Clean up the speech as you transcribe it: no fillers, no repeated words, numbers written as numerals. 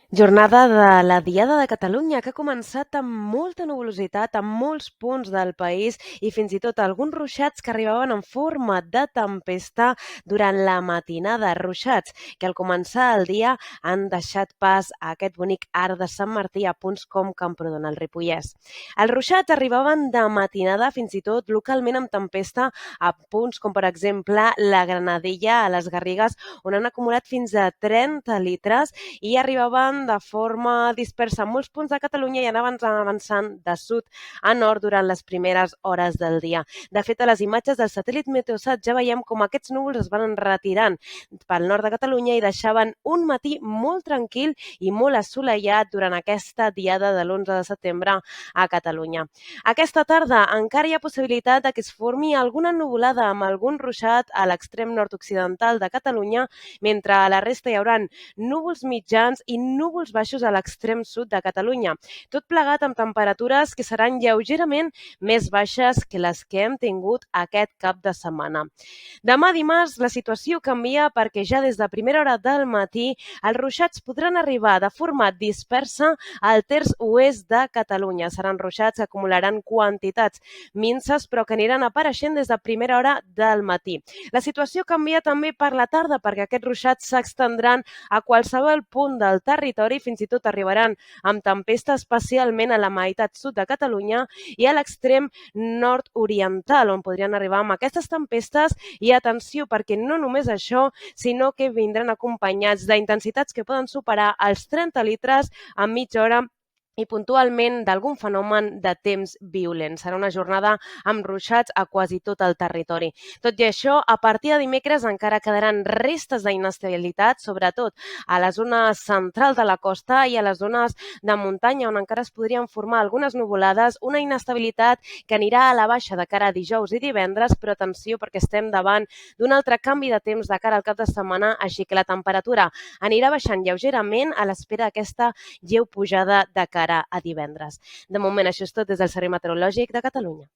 Jornada de la Diada de Catalunya, que ha començat amb molta nuvolositat en molts punts del país i fins i tot alguns ruixats que arribaven en forma de tempesta durant la matinada. Ruixats que al començar el dia han deixat pas a aquest bonic arc de Sant Martí a punts com Camprodon, al Ripollès. Els ruixats arribaven de matinada fins i tot localment amb tempesta a punts com per exemple la Granadella a les Garrigues, on han acumulat fins a 30 litres i arribaven de forma dispersa en molts punts de Catalunya i anaven avançant de sud a nord durant les primeres hores del dia. De fet, a les imatges del satèl·lit Meteosat ja veiem com aquests núvols es van retirant pel nord de Catalunya i deixaven un matí molt tranquil i molt assolellat durant aquesta diada de l'11 de setembre a Catalunya. Aquesta tarda encara hi ha possibilitat de que es formi alguna nuvolada amb algun ruixat a l'extrem nord-occidental de Catalunya, mentre a la resta hi haurà núvols mitjans i núvols baixos a l'extrem sud de Catalunya. Tot plegat amb temperatures que seran lleugerament més baixes que les que hem tingut aquest cap de setmana. Demà dimarts la situació canvia perquè ja des de primera hora del matí els ruixats podran arribar de forma dispersa al terç oest de Catalunya. Seran ruixats que acumularan quantitats minces però que aniran apareixent des de primera hora del matí. La situació canvia també per la tarda perquè aquests ruixats s'extendran a qualsevol punt del territori, fins i tot arribaran amb tempesta especialment a la meitat sud de Catalunya i a l'extrem nord-oriental, on podrien arribar amb aquestes tempestes. I atenció, perquè no només això, sinó que vindran acompanyats d'intensitats que poden superar els 30 litres en mitja hora i puntualment d'algun fenomen de temps violent. Serà una jornada amb ruixats a quasi tot el territori. Tot i això, a partir de dimecres encara quedaran restes d'inestabilitat, sobretot a la zona central de la costa i a les zones de muntanya, on encara es podrien formar algunes nuvolades, una inestabilitat que anirà a la baixa de cara a dijous i divendres, però atenció perquè estem davant d'un altre canvi de temps de cara al cap de setmana, així que la temperatura anirà baixant lleugerament a l'espera d'aquesta lleu pujada de cara a divendres. De moment, això és tot des del Servei Meteorològic de Catalunya.